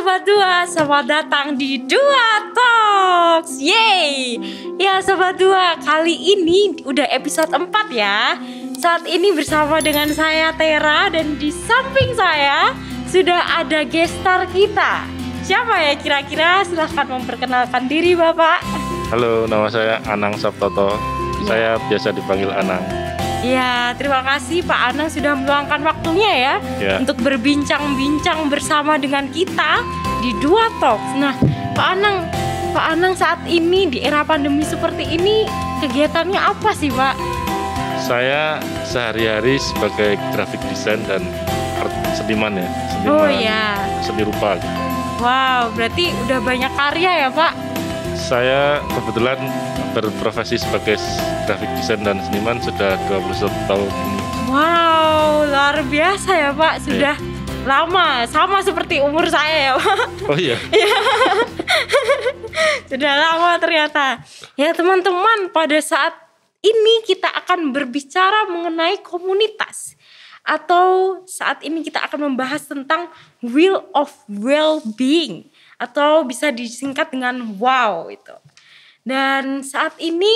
Sobat Dua, selamat datang di Dua Talks. Yeay. Ya Sobat Dua, kali ini udah episode 4 ya. Saat ini bersama dengan saya Tera, dan di samping saya sudah ada guest star kita. Siapa ya kira-kira? Silahkan memperkenalkan diri Bapak. Halo, nama saya Anang Sabtoto. Saya biasa dipanggil Anang. Ya, terima kasih Pak Anang sudah meluangkan waktunya ya untuk berbincang-bincang bersama dengan kita di Dua Talks. Nah, Pak Anang saat ini di era pandemi seperti ini kegiatannya apa sih Pak? Saya sehari-hari sebagai graphic design dan seniman ya, seni rupa. Wow, berarti udah banyak karya ya Pak? Saya kebetulan berprofesi sebagai graphic design dan seniman sudah 21 tahun ini. Wow, luar biasa ya Pak, sudah lama, sama seperti umur saya ya Pak. Oh iya? Sudah lama ternyata. Ya teman-teman, pada saat ini kita akan berbicara mengenai komunitas. Atau saat ini kita akan membahas tentang Wheel of Well-being. Atau bisa disingkat dengan WOW itu. Dan saat ini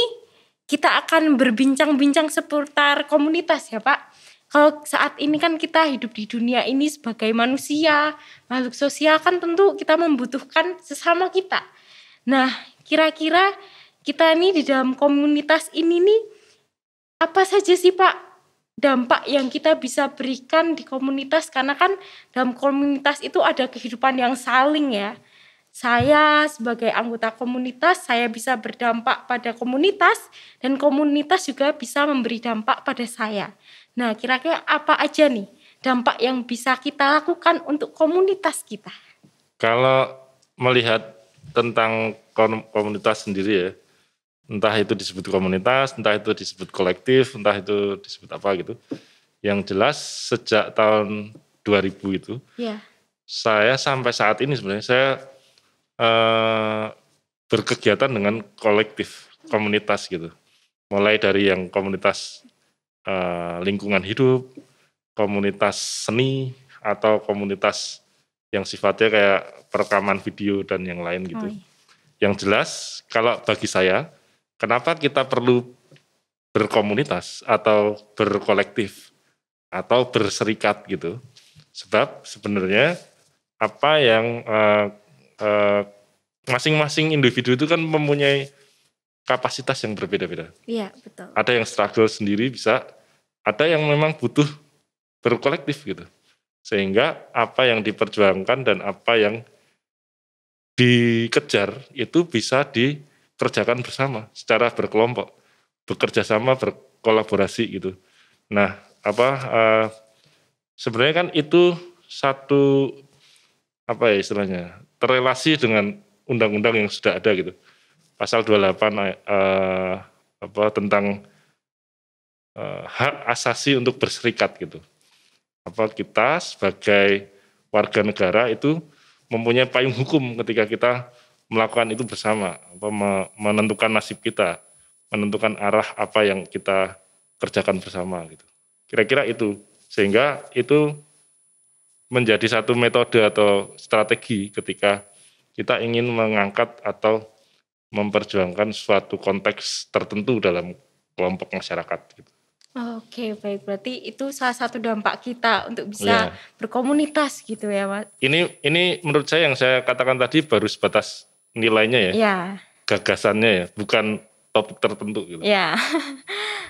kita akan berbincang-bincang seputar komunitas ya Pak. Kalau saat ini kan kita hidup di dunia ini sebagai manusia, makhluk sosial, kan tentu kita membutuhkan sesama kita. Nah, kira-kira kita ini di dalam komunitas ini nih, apa saja sih Pak dampak yang kita bisa berikan di komunitas? Karena kan dalam komunitas itu ada kehidupan yang saling ya. Saya sebagai anggota komunitas, saya bisa berdampak pada komunitas, dan komunitas juga bisa memberi dampak pada saya. Nah, kira-kira apa aja nih dampak yang bisa kita lakukan untuk komunitas kita? Kalau melihat tentang komunitas sendiri ya, entah itu disebut komunitas, entah itu disebut kolektif, entah itu disebut apa gitu. Yang jelas sejak tahun 2000 itu, saya sampai saat ini sebenarnya saya berkegiatan dengan kolektif komunitas gitu. Mulai dari yang komunitas lingkungan hidup, komunitas seni, atau komunitas yang sifatnya kayak perekaman video dan yang lain gitu. Yang jelas kalau bagi saya, kenapa kita perlu berkomunitas atau berkolektif atau berserikat gitu. Sebab sebenarnya apa yang masing-masing individu itu kan mempunyai kapasitas yang berbeda-beda. Iya, betul. Ada yang struggle sendiri bisa, ada yang memang butuh berkolektif gitu. Sehingga apa yang diperjuangkan dan apa yang dikejar itu bisa dikerjakan bersama secara berkelompok, bekerja sama, berkolaborasi gitu. Nah, sebenarnya kan itu satu istilahnya terrelasi dengan undang-undang yang sudah ada gitu. Pasal 28 tentang hak asasi untuk berserikat gitu. Kita sebagai warga negara itu mempunyai payung hukum ketika kita melakukan itu bersama, menentukan nasib kita, menentukan arah apa yang kita kerjakan bersama gitu. Kira-kira itu, sehingga itu menjadi satu metode atau strategi ketika kita ingin mengangkat atau memperjuangkan suatu konteks tertentu dalam kelompok masyarakat gitu. Oke, baik. Berarti itu salah satu dampak kita untuk bisa berkomunitas gitu ya, Mas. Ini menurut saya yang saya katakan tadi baru sebatas nilainya ya. Gagasannya ya, bukan topik tertentu gitu. Ya.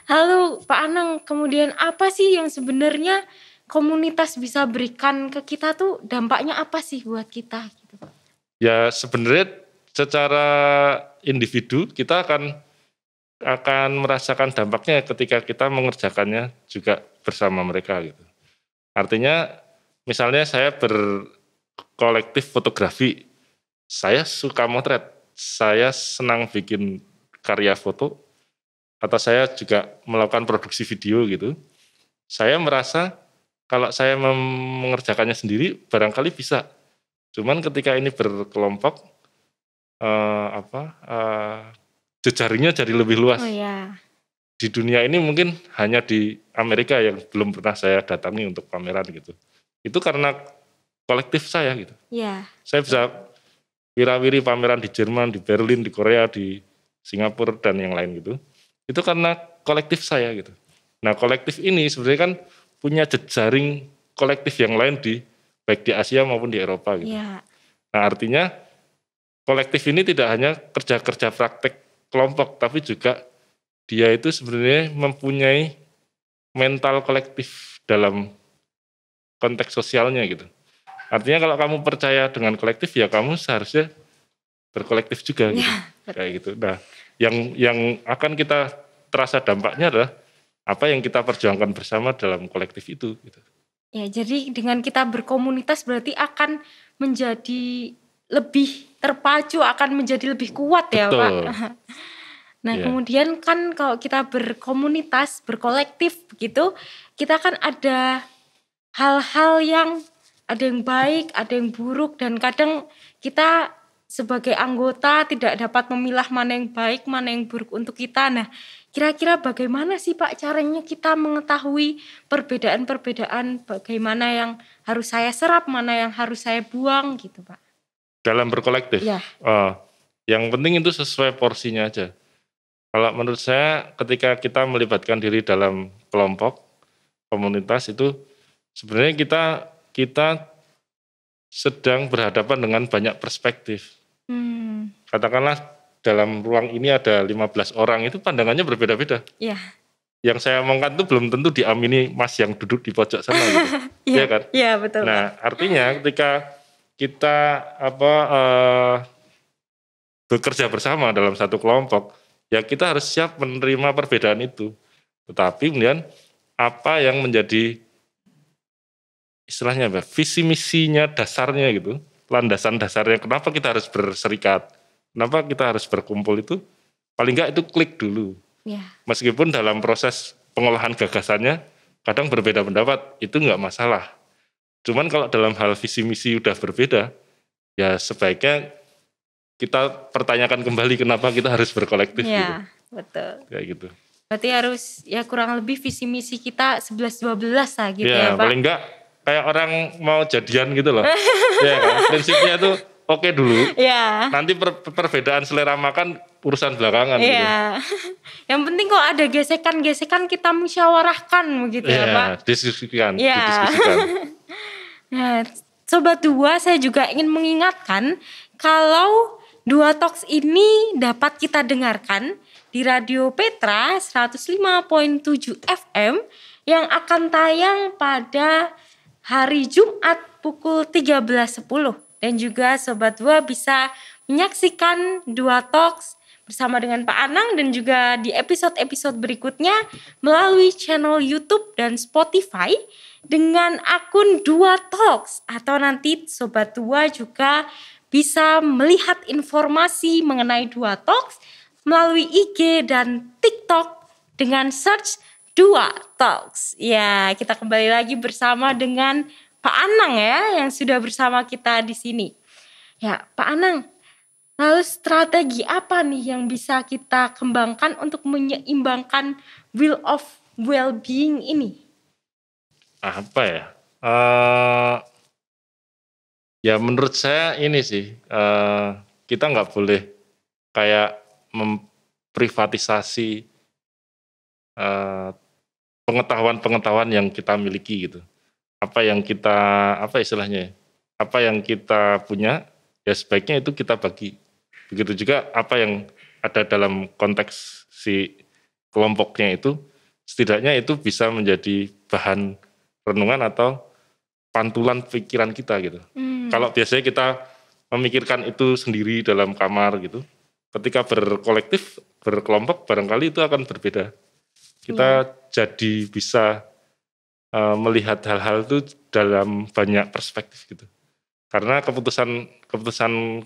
Lalu Pak Anang, kemudian apa sih yang sebenarnya komunitas bisa berikan ke kita tuh, dampaknya apa sih buat kita gitu Pak? Ya sebenarnya secara individu kita akan merasakan dampaknya ketika kita mengerjakannya juga bersama mereka gitu. Artinya misalnya saya berkolektif fotografi, saya suka motret, saya senang bikin karya foto, atau saya juga melakukan produksi video gitu. Saya merasa kalau saya mengerjakannya sendiri barangkali bisa. Cuman ketika ini berkelompok, jejaringnya jadi lebih luas. Di dunia ini mungkin hanya di Amerika yang belum pernah saya datangi untuk pameran gitu. Itu karena kolektif saya gitu. Ya. Saya bisa wira-wiri pameran di Jerman, di Berlin, di Korea, di Singapura dan yang lain gitu. Itu karena kolektif saya gitu. Nah, kolektif ini sebenarnya kan punya jejaring kolektif yang lain di baik di Asia maupun di Eropa gitu. Ya. Nah, artinya kolektif ini tidak hanya kerja-kerja praktek kelompok, tapi juga dia itu sebenarnya mempunyai mental kolektif dalam konteks sosialnya gitu. Artinya kalau kamu percaya dengan kolektif ya kamu seharusnya berkolektif juga gitu. Kayak gitu. Nah, yang akan kita terasa dampaknya adalah apa yang kita perjuangkan bersama dalam kolektif itu gitu. Ya, jadi dengan kita berkomunitas berarti akan menjadi lebih terpacu, akan menjadi lebih kuat ya, Pak. Nah, kemudian kan kalau kita berkomunitas, berkolektif begitu, kita kan ada hal-hal yang ada yang baik, ada yang buruk, dan kadang kita sebagai anggota tidak dapat memilah mana yang baik, mana yang buruk untuk kita. Nah, kira-kira bagaimana sih Pak caranya kita mengetahui perbedaan-perbedaan, bagaimana yang harus saya serap, mana yang harus saya buang gitu Pak? Dalam berkolektif? Ya. Yang penting itu sesuai porsinya aja. Kalau menurut saya ketika kita melibatkan diri dalam kelompok, komunitas itu sebenarnya kita sedang berhadapan dengan banyak perspektif. Katakanlah dalam ruang ini ada 15 orang, itu pandangannya berbeda-beda. Iya. Yang saya omongkan itu belum tentu diamini Mas yang duduk di pojok sana gitu. Iya kan? Iya, betul. Nah, artinya ketika kita bekerja bersama dalam satu kelompok, ya kita harus siap menerima perbedaan itu. Tetapi kemudian apa yang menjadi istilahnya apa? Visi misinya, dasarnya gitu, landasan dasarnya kenapa kita harus berserikat, kenapa kita harus berkumpul itu, paling enggak itu klik dulu. Ya. Meskipun dalam proses pengolahan gagasannya kadang berbeda pendapat, itu enggak masalah. Cuman kalau dalam hal visi misi udah berbeda, ya sebaiknya kita pertanyakan kembali kenapa kita harus berkolektif gitu. Ya, betul. Kayak gitu. Berarti harus ya kurang lebih visi misi kita 11-12 lah gitu ya Pak. Paling enggak kayak orang mau jadian gitu loh. Ya kan? Prinsipnya tuh oke dulu. Iya. Nanti perbedaan selera makan urusan belakangan gitu. Iya. Yang penting kok ada gesekan-gesekan kita musyawarahkan begitu ya Pak. Diskusikan. Iya. Nah, Sobat Dua, saya juga ingin mengingatkan kalau Dua Talks ini dapat kita dengarkan di Radio Petra 105.7 FM yang akan tayang pada hari Jumat pukul 13.10. Dan juga Sobat Dua bisa menyaksikan Dua Talks bersama dengan Pak Anang dan juga di episode-episode berikutnya melalui channel YouTube dan Spotify dengan akun Dua Talks. Atau nanti Sobat Dua juga bisa melihat informasi mengenai Dua Talks melalui IG dan TikTok dengan search Dua Talks. Ya, kita kembali lagi bersama dengan Pak Anang ya yang sudah bersama kita di sini. Ya, Pak Anang, lalu strategi apa nih yang bisa kita kembangkan untuk menyeimbangkan will of well-being ini? Apa ya? Ya menurut saya ini sih, kita nggak boleh kayak memprivatisasi pengetahuan-pengetahuan yang kita miliki gitu. Apa yang kita punya, ya sebaiknya itu kita bagi. Begitu juga apa yang ada dalam konteks si kelompoknya itu, setidaknya itu bisa menjadi bahan renungan atau pantulan pikiran kita gitu. Kalau biasanya kita memikirkan itu sendiri dalam kamar gitu, ketika berkelompok barangkali itu akan berbeda. Kita jadi bisa melihat hal-hal itu dalam banyak perspektif gitu. Karena keputusan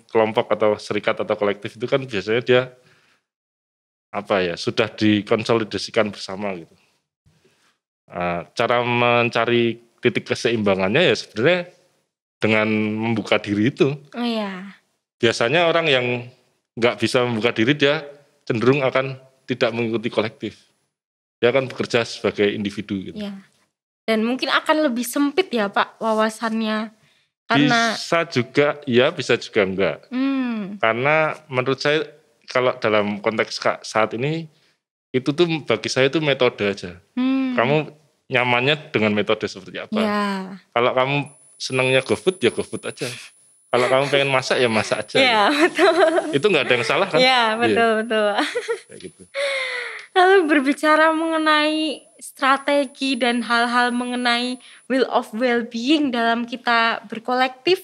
kelompok atau serikat atau kolektif itu kan biasanya dia sudah dikonsolidasikan bersama gitu. Cara mencari titik keseimbangannya ya sebenarnya dengan membuka diri itu. Oh iya. Biasanya orang yang nggak bisa membuka diri dia cenderung akan tidak mengikuti kolektif. Dia akan bekerja sebagai individu gitu. Iya. Dan mungkin akan lebih sempit ya Pak wawasannya. Karena bisa juga ya, bisa juga enggak. Karena menurut saya kalau dalam konteks saat ini itu tuh bagi saya itu metode aja. Kamu nyamannya dengan metode seperti apa? ya, Kalau kamu senangnya GoFood ya GoFood aja. Kalau kamu pengen masak ya masak aja. ya betul. Itu nggak ada yang salah kan? Ya betul betul. Kayak gitu. Lalu berbicara mengenai strategi dan hal-hal mengenai will of well-being dalam kita berkolektif,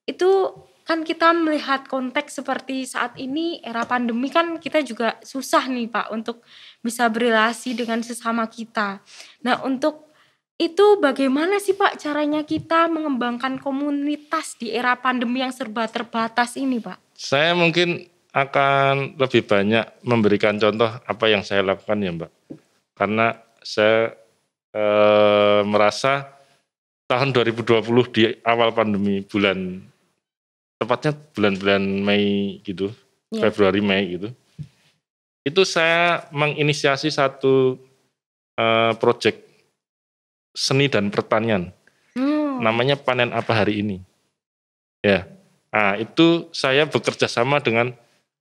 itu kan kita melihat konteks seperti saat ini era pandemi kan kita juga susah nih Pak untuk bisa berelasi dengan sesama kita. Nah untuk itu bagaimana sih Pak caranya kita mengembangkan komunitas di era pandemi yang serba terbatas ini Pak? Saya mungkin akan lebih banyak memberikan contoh apa yang saya lakukan ya Mbak. Karena saya merasa tahun 2020 di awal pandemi tepatnya bulan-bulan Mei gitu, Februari Mei gitu. Itu saya menginisiasi satu proyek seni dan pertanian. Namanya Panen Apa Hari Ini. Ya. Nah, itu saya bekerja sama dengan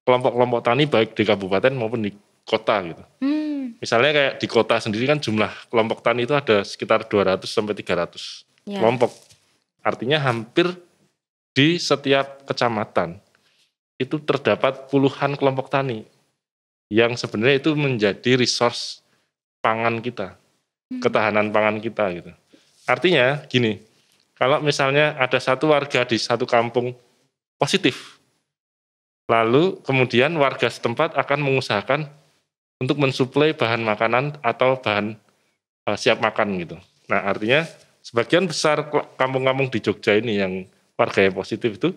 kelompok-kelompok tani baik di kabupaten maupun di kota gitu. Misalnya kayak di kota sendiri kan jumlah kelompok tani itu ada sekitar 200 sampai 300 kelompok. Artinya hampir di setiap kecamatan itu terdapat puluhan kelompok tani yang sebenarnya itu menjadi resource pangan kita, ketahanan pangan kita gitu. Artinya gini, kalau misalnya ada satu warga di satu kampung positif, lalu kemudian warga setempat akan mengusahakan untuk mensuplai bahan makanan atau bahan siap makan gitu. Nah artinya sebagian besar kampung-kampung di Jogja ini yang warga yang positif itu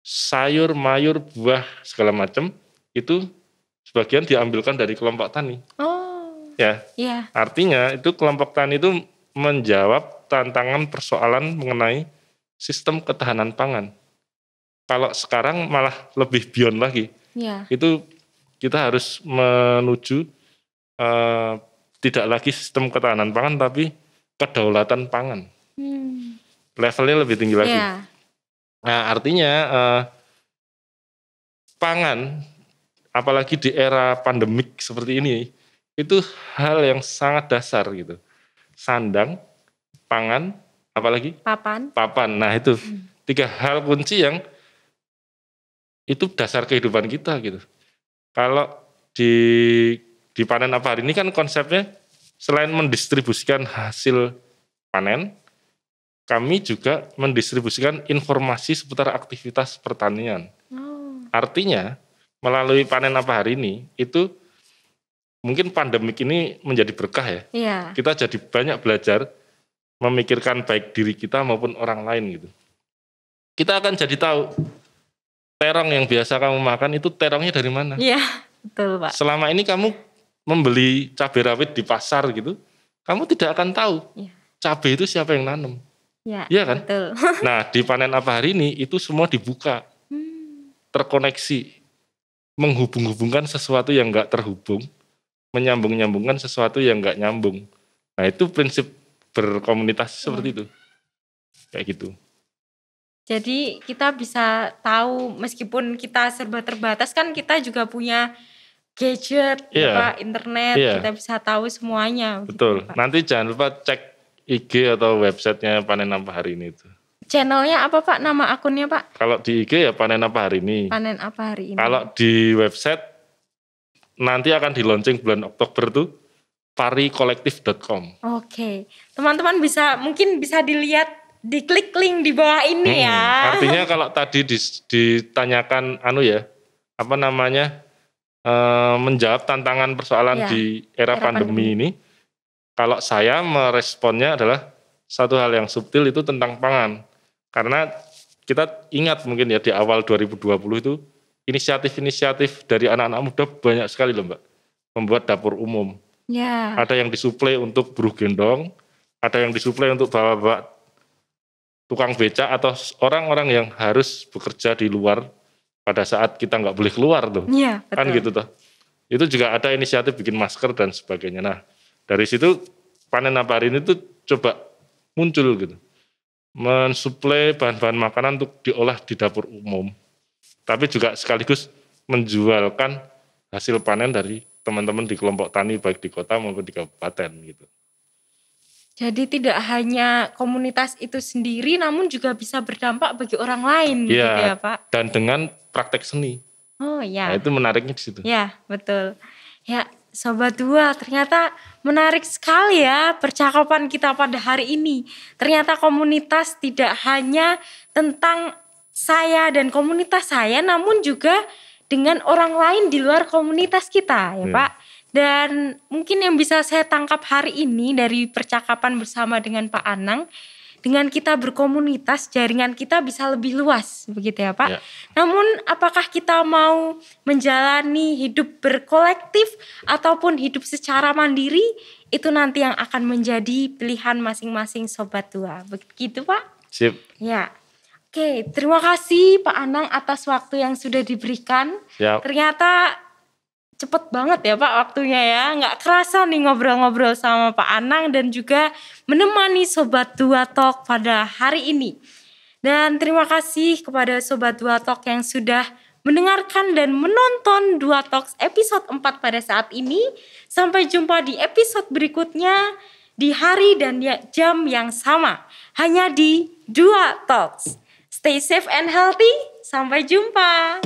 sayur, mayur, buah segala macam itu sebagian diambilkan dari kelompok tani. Ya. Artinya itu kelompok tani itu menjawab tantangan persoalan mengenai sistem ketahanan pangan. Kalau sekarang malah lebih beyond lagi. Itu kita harus menuju tidak lagi sistem ketahanan pangan tapi kedaulatan pangan. Levelnya lebih tinggi lagi. Nah artinya pangan apalagi di era pandemik seperti ini itu hal yang sangat dasar gitu. Sandang, pangan, apalagi? Papan. Nah itu 3 hal kunci yang itu dasar kehidupan kita gitu. Kalau di Panen Apa Hari Ini kan konsepnya selain mendistribusikan hasil panen, kami juga mendistribusikan informasi seputar aktivitas pertanian. Artinya melalui Panen Apa Hari Ini itu mungkin pandemik ini menjadi berkah ya. Kita jadi banyak belajar memikirkan baik diri kita maupun orang lain gitu. Kita akan jadi tahu terong yang biasa kamu makan itu terongnya dari mana. Iya, betul Pak. Selama ini kamu membeli cabai rawit di pasar gitu, kamu tidak akan tahu cabai itu siapa yang nanam. Iya kan? Betul. Nah di Panen Apa Hari Ini itu semua dibuka, terkoneksi, menghubung-hubungkan sesuatu yang nggak terhubung, menyambung-nyambungkan sesuatu yang nggak nyambung. Nah itu prinsip berkomunitas seperti itu, kayak gitu. Jadi kita bisa tahu meskipun kita serba terbatas kan kita juga punya gadget, internet, kita bisa tahu semuanya. Betul. Gitu, Pak. Nanti jangan lupa cek IG atau websitenya Panen Apa Hari Ini itu. Channelnya apa Pak? Nama akunnya Pak? Kalau di IG ya Panen Apa Hari Ini. Panen Apa Hari Ini. Kalau di website nanti akan di launching bulan Oktober tuh parikolektif.com. Oke. Teman-teman mungkin bisa dilihat, diklik link di bawah ini ya. Artinya kalau tadi ditanyakan menjawab tantangan persoalan di era pandemi ini, kalau saya meresponnya adalah satu hal yang subtil itu tentang pangan. Karena kita ingat mungkin ya di awal 2020 itu inisiatif-inisiatif dari anak-anak muda banyak sekali loh Mbak. Membuat dapur umum. Ada yang disuplai untuk buruh gendong, ada yang disuplai untuk bawa-bawa tukang becak atau orang-orang yang harus bekerja di luar pada saat kita nggak boleh keluar tuh. Kan gitu tuh. Itu juga ada inisiatif bikin masker dan sebagainya. Nah dari situ Panen Apa Hari Ini tuh coba muncul gitu. mensuplai bahan-bahan makanan untuk diolah di dapur umum, tapi juga sekaligus menjualkan hasil panen dari teman-teman di kelompok tani baik di kota maupun di kabupaten gitu. Jadi tidak hanya komunitas itu sendiri, namun juga bisa berdampak bagi orang lain, gitu ya Pak? Dan dengan praktek seni. Oh Nah ya. itu menariknya di situ. Ya betul. Ya Sobat Dua, ternyata menarik sekali ya percakapan kita pada hari ini. Ternyata komunitas tidak hanya tentang saya dan komunitas saya, namun juga dengan orang lain di luar komunitas kita ya Pak. Dan mungkin yang bisa saya tangkap hari ini dari percakapan bersama dengan Pak Anang, dengan kita berkomunitas, jaringan kita bisa lebih luas, begitu ya Pak. Ya. Namun apakah kita mau menjalani hidup berkolektif ataupun hidup secara mandiri, itu nanti yang akan menjadi pilihan masing-masing Sobat Dua. Begitu Pak? Sip. Ya. Oke, terima kasih Pak Anang atas waktu yang sudah diberikan. Siap. Ternyata cepet banget ya Pak waktunya ya, nggak kerasa nih ngobrol-ngobrol sama Pak Anang dan juga menemani Sobat Dua Talk pada hari ini. Dan terima kasih kepada Sobat Dua Talk yang sudah mendengarkan dan menonton Dua Talks episode 4 pada saat ini. Sampai jumpa di episode berikutnya di hari dan jam yang sama, hanya di Dua Talks. Stay safe and healthy, sampai jumpa.